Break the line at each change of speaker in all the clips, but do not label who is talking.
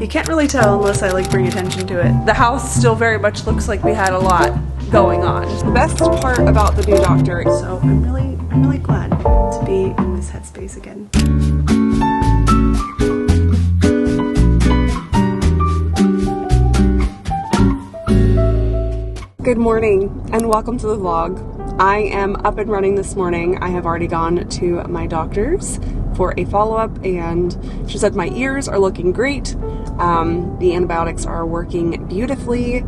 You can't really tell unless I like bring attention to it. The house still very much looks like we had a lot going on. The best part about the new doctor, so I'm really glad to be in this headspace again. Good morning and welcome to the vlog. I am up and running this morning. I have already gone to my doctor's for a follow-up and she said my ears are looking great. The antibiotics are working beautifully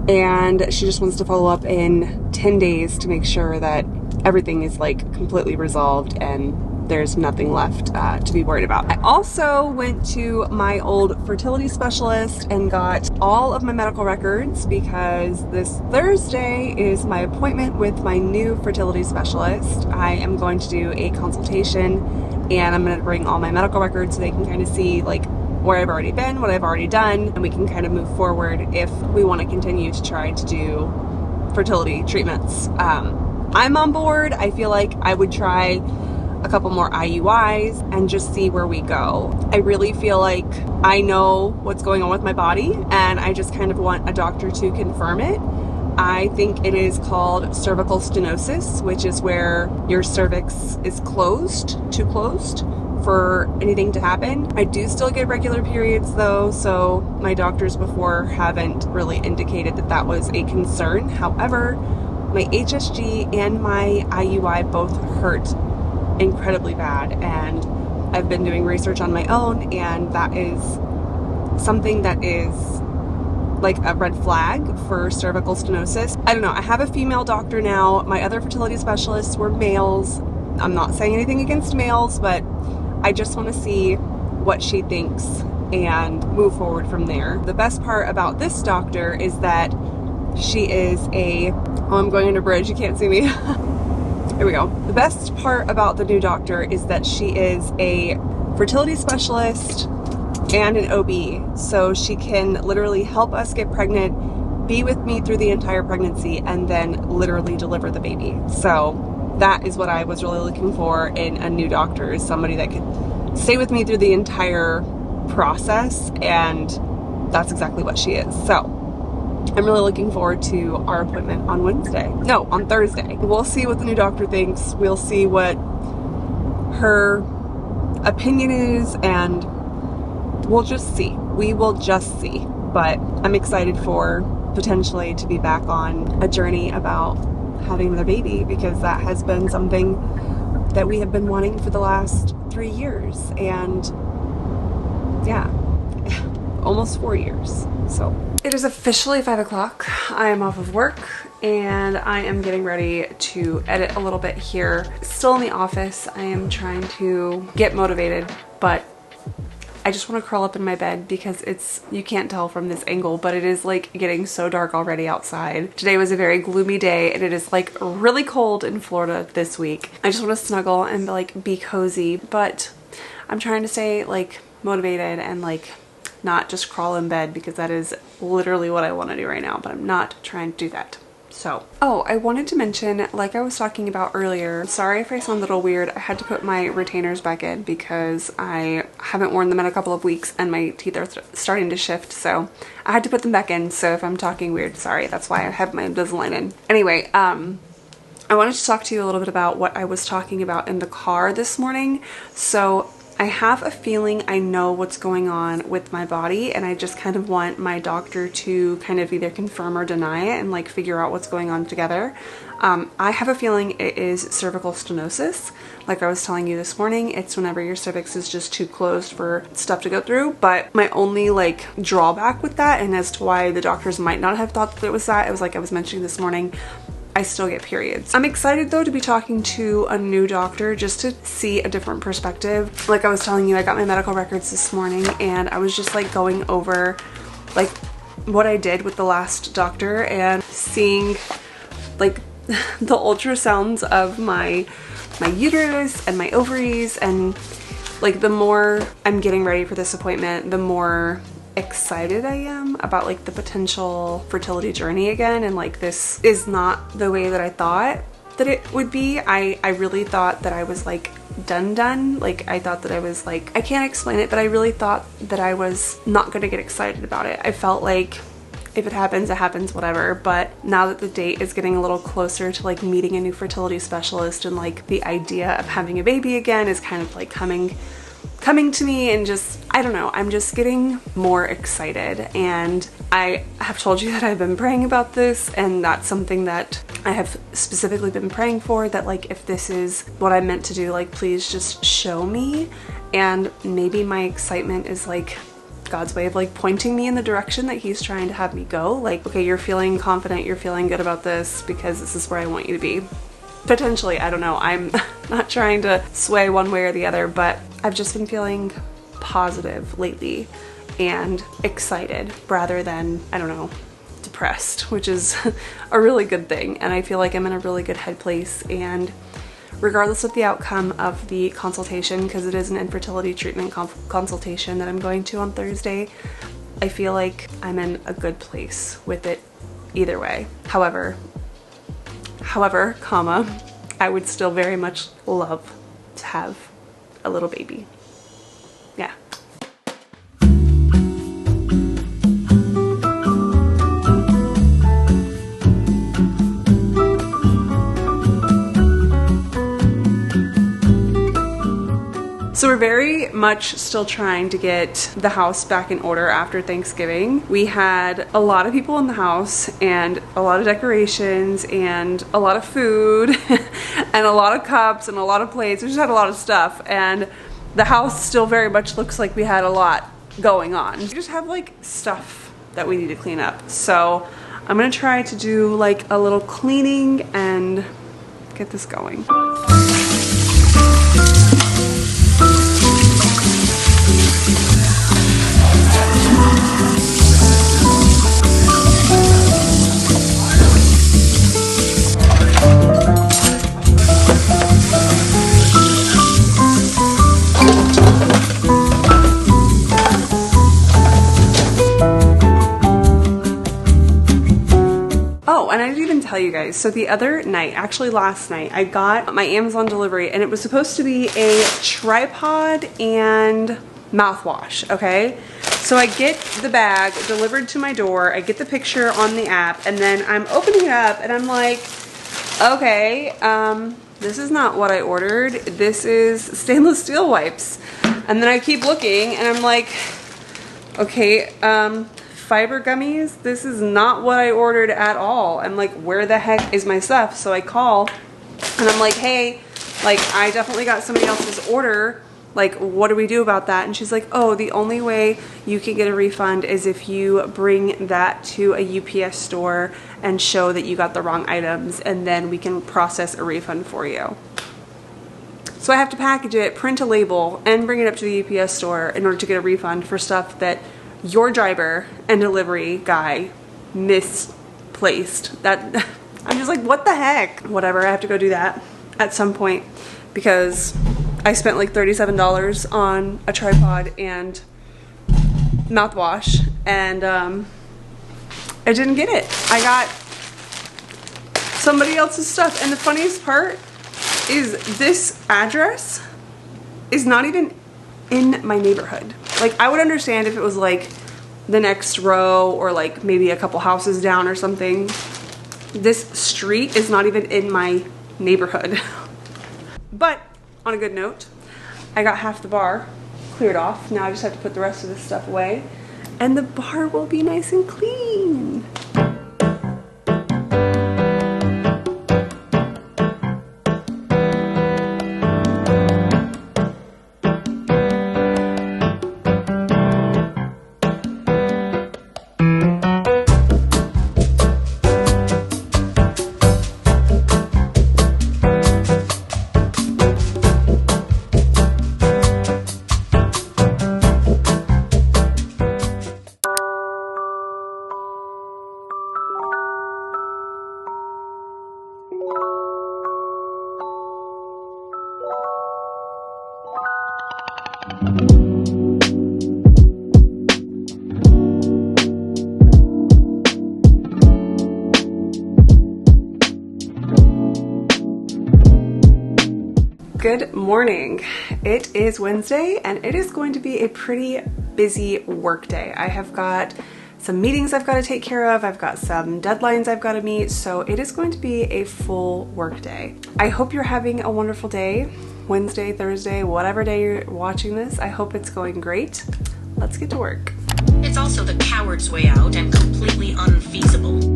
and she just wants to follow up in 10 days to make sure that everything is like completely resolved and there's nothing left to be worried about. I also went to my old fertility specialist and got all of my medical records because this Thursday is my appointment with my new fertility specialist. I am going to do a consultation and I'm going to bring all my medical records so they can kind of see like where I've already been, what I've already done, and we can kind of move forward if we want to continue to try to do fertility treatments. I'm on board. I feel like I would try a couple more IUIs and just see where we go. I really feel like I know what's going on with my body and I just kind of want a doctor to confirm it. I think it is called cervical stenosis, which is where your cervix is too closed for anything to happen. I do still get regular periods though, so my doctors before haven't really indicated that that was a concern. However, my HSG and my IUI both hurt incredibly bad and I've been doing research on my own and that is something that is like a red flag for cervical stenosis. I don't know, I have a female doctor now. My other fertility specialists were males. I'm not saying anything against males, but I just want to see what she thinks and move forward from there. The best part about this doctor is that she is I'm going under a bridge, you can't see me. Here we go. The best part about the new doctor is that she is a fertility specialist and an OB, so she can literally help us get pregnant, be with me through the entire pregnancy, and then literally deliver the baby. So that is what I was really looking for in a new doctor, is somebody that could stay with me through the entire process, and that's exactly what she is. So I'm really looking forward to our appointment on Thursday. We'll see what the new doctor thinks. We'll see what her opinion is and we'll just see. We will just see. But I'm excited for potentially to be back on a journey about having another baby because that has been something that we have been wanting for the last 3 years and yeah, almost 4 years. So it is officially 5 o'clock. I am off of work and I am getting ready to edit a little bit here. Still in the office. I am trying to get motivated, but I just want to curl up in my bed because you can't tell from this angle, but it is like getting so dark already outside. Today was a very gloomy day and it is like really cold in Florida this week. I just want to snuggle and like be cozy, but I'm trying to stay like motivated and like not just crawl in bed because that is literally what I want to do right now, but I'm not trying to do that. So, oh, I wanted to mention, like I was talking about earlier, sorry if I sound a little weird, I had to put my retainers back in because I haven't worn them in a couple of weeks and my teeth are starting to shift, so I had to put them back in. So if I'm talking weird, sorry, that's why I have my Invisalign in. Anyway, I wanted to talk to you a little bit about what I was talking about in the car this morning. So I have a feeling I know what's going on with my body and I just kind of want my doctor to kind of either confirm or deny it and like figure out what's going on together. I have a feeling it is cervical stenosis. Like I was telling you this morning, it's whenever your cervix is just too closed for stuff to go through. But my only like drawback with that, and as to why the doctors might not have thought that it was that, it was like I was mentioning this morning, I still get periods. I'm excited though to be talking to a new doctor just to see a different perspective. Like I was telling you, I got my medical records this morning and I was just like going over like what I did with the last doctor and seeing like the ultrasounds of my uterus and my ovaries, and like the more I'm getting ready for this appointment, the more excited I am about like the potential fertility journey again, and like this is not the way that I thought. that it would be. I really thought that I was like done. Like I thought that I was like, I can't explain it, but I really thought that I was not gonna get excited about it. I felt like if it happens, whatever. But now that the date is getting a little closer to like meeting a new fertility specialist, and like the idea of having a baby again is kind of like coming to me, and just, I don't know, I'm just getting more excited. And I have told you that I've been praying about this, and that's something that I have specifically been praying for, that like if this is what I'm meant to do, like please just show me. And maybe my excitement is like God's way of like pointing me in the direction that he's trying to have me go. Like, okay, you're feeling confident, you're feeling good about this because this is where I want you to be. Potentially, I don't know. I'm not trying to sway one way or the other, but I've just been feeling positive lately and excited rather than, I don't know, depressed, which is a really good thing. And I feel like I'm in a really good headspace, and regardless of the outcome of the consultation, because it is an infertility treatment consultation that I'm going to on Thursday, I feel like I'm in a good place with it either way. However, comma, I would still very much love to have a little baby. Yeah. So we're very much still trying to get the house back in order after Thanksgiving. We had a lot of people in the house and a lot of decorations and a lot of food and a lot of cups and a lot of plates. We just had a lot of stuff, and the house still very much looks like we had a lot going on. We just have like stuff that we need to clean up. So I'm gonna try to do like a little cleaning and get this going. Tell you guys, so the other night, actually last night, I got my Amazon delivery, and it was supposed to be a tripod and mouthwash. Okay, so I get the bag delivered to my door, I get the picture on the app, and then I'm opening it up and I'm like, okay, this is not what I ordered. This is stainless steel wipes. And then I keep looking and I'm like, okay, fiber gummies, this is not what I ordered at all. I'm like, where the heck is my stuff? So I call and I'm like, hey, like I definitely got somebody else's order. Like, what do we do about that? And she's like, oh, the only way you can get a refund is if you bring that to a UPS store and show that you got the wrong items, and then we can process a refund for you. So I have to package it, print a label, and bring it up to the UPS store in order to get a refund for stuff that your driver and delivery guy misplaced. That I'm just like, what the heck? Whatever, I have to go do that at some point because I spent like $37 on a tripod and mouthwash, and I didn't get it. I got somebody else's stuff, and the funniest part is this address is not even in my neighborhood. Like, I would understand if it was like the next row or like maybe a couple houses down or something. This street is not even in my neighborhood. But on a good note, I got half the bar cleared off. Now I just have to put the rest of this stuff away, and the bar will be nice and clean. Good morning. It is Wednesday and it is going to be a pretty busy work day. I have got some meetings I've got to take care of. I've got some deadlines I've got to meet. So it is going to be a full work day. I hope you're having a wonderful day. Wednesday, Thursday, whatever day you're watching this. I hope it's going great. Let's get to work.
It's also the coward's way out and completely unfeasible.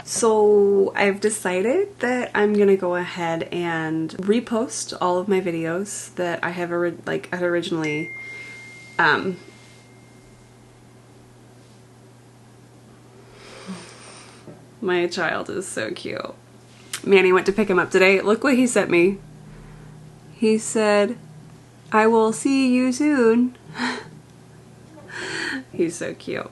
So I've decided that I'm gonna go ahead and repost all of my videos that I have had originally my child is so cute. Manny went to pick him up today. Look what he sent me. He said, "I will see you soon." He's so cute.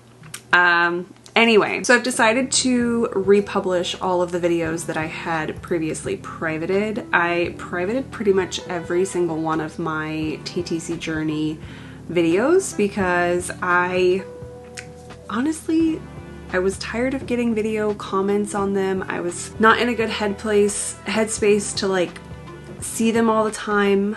Anyway, so I've decided to republish all of the videos that I had previously privated. I privated pretty much every single one of my TTC journey videos because I was tired of getting video comments on them. I was not in a good headspace to like see them all the time,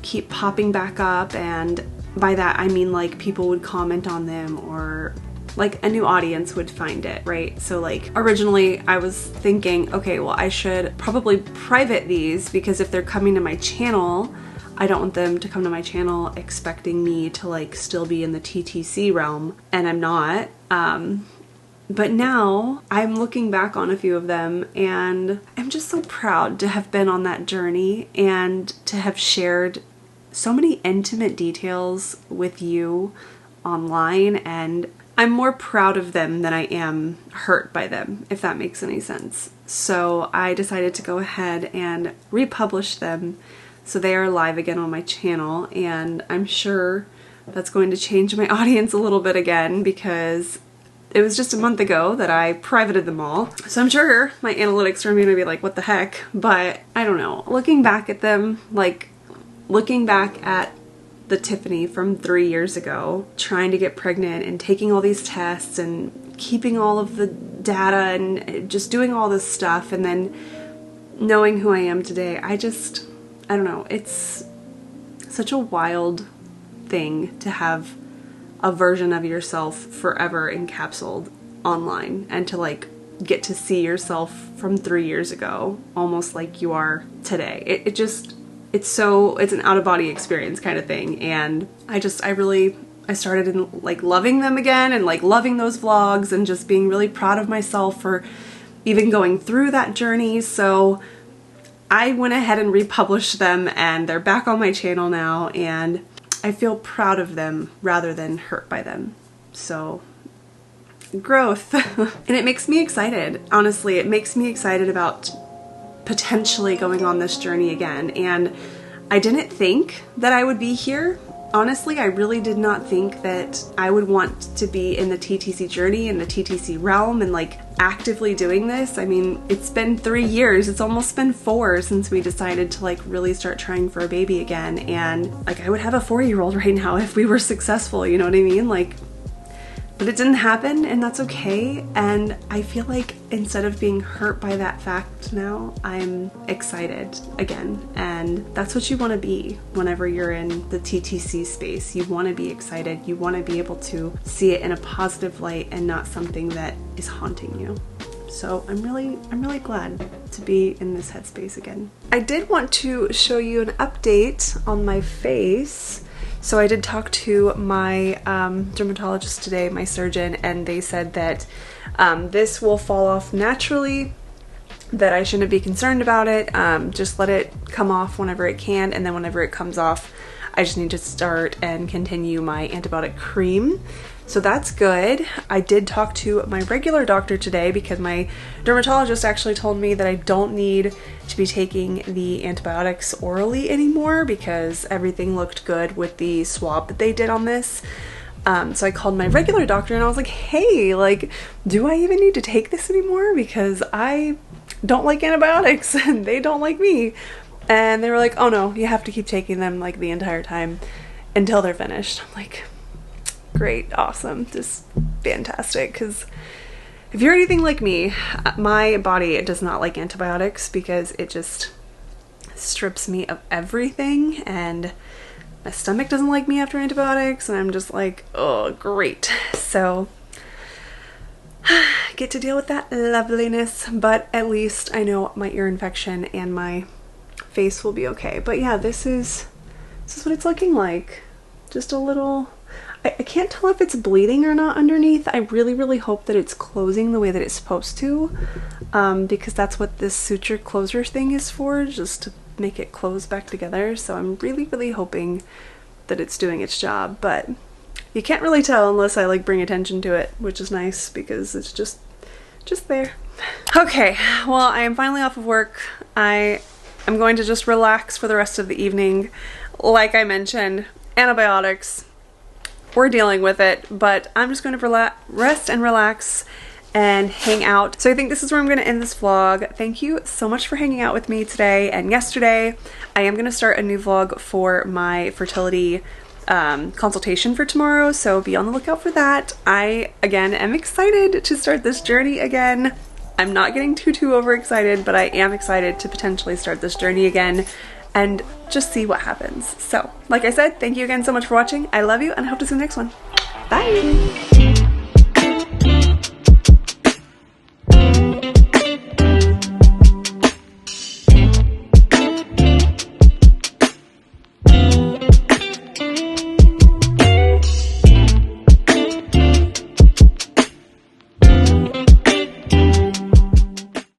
keep popping back up, and by that I mean like people would comment on them or like a new audience would find it, right? So like originally I was thinking, okay, well I should probably private these because if they're coming to my channel, I don't want them to come to my channel expecting me to like still be in the TTC realm, and I'm not. But now I'm looking back on a few of them and I'm just so proud to have been on that journey and to have shared so many intimate details with you online, and I'm more proud of them than I am hurt by them, if that makes any sense. So I decided to go ahead and republish them so they are live again on my channel, and I'm sure that's going to change my audience a little bit again because it was just a month ago that I privated them all. So I'm sure my analytics are going to be like, what the heck? But I don't know. Looking back at them, like looking back at the Tiffanie from 3 years ago, trying to get pregnant and taking all these tests and keeping all of the data and just doing all this stuff, and then knowing who I am today, I don't know, it's such a wild thing to have a version of yourself forever encapsulated online and to like get to see yourself from 3 years ago almost like you are today. It's an out-of-body experience kind of thing, and I started in like loving them again and like loving those vlogs and just being really proud of myself for even going through that journey. So I went ahead and republished them and they're back on my channel now, and I feel proud of them rather than hurt by them. So growth. And it makes me excited. Honestly, it makes me excited about potentially going on this journey again. And I didn't think that I would be here. Honestly, I really did not think that I would want to be in the TTC journey, in the TTC realm, and like actively doing this. I mean, it's been 3 years. It's almost been 4 since we decided to like really start trying for a baby again. And like I would have a 4-year-old right now if we were successful, you know what I mean? Like, but it didn't happen, and that's okay. And I feel like instead of being hurt by that fact now, I'm excited again. And that's what you want to be whenever you're in the TTC space. You want to be excited. You want to be able to see it in a positive light and not something that is haunting you. So I'm really glad to be in this headspace again. I did want to show you an update on my face. So I did talk to my dermatologist today, my surgeon, and they said that this will fall off naturally, that I shouldn't be concerned about it. Just let it come off whenever it can, and then whenever it comes off, I just need to start and continue my antibiotic cream. So that's good. I did talk to my regular doctor today because my dermatologist actually told me that I don't need to be taking the antibiotics orally anymore because everything looked good with the swab that they did on this. So I called my regular doctor and I was like, hey, like, do I even need to take this anymore? Because I don't like antibiotics and they don't like me. And they were like, oh no, you have to keep taking them like the entire time until they're finished. I'm like, great, awesome, just fantastic, because If you're anything like me, my body does not like antibiotics because it just strips me of everything, and my stomach doesn't like me after antibiotics, and I'm just like, oh, great. So get to deal with that loveliness, but at least I know my ear infection and my face will be okay. But yeah, this is what it's looking like. Just a little, I can't tell if it's bleeding or not underneath. I really hope that it's closing the way that it's supposed to, because that's what this suture closure thing is for, just to make it close back together. So I'm really hoping that it's doing its job, but you can't really tell unless I like bring attention to it, which is nice because it's just there. Okay, well, I am finally off of work. I am going to just relax for the rest of the evening. Like I mentioned, antibiotics, we're dealing with it, but I'm just going to rest and relax and hang out. So I think this is where I'm going to end this vlog. Thank you so much for hanging out with me today and yesterday. I am going to start a new vlog for my fertility consultation for tomorrow, so be on the lookout for that. I, again, am excited to start this journey again. I'm not getting too overexcited, but I am excited to potentially start this journey again and just see what happens. So, like I said, thank you again so much for watching. I love you, and I hope to see you in the next one. Bye!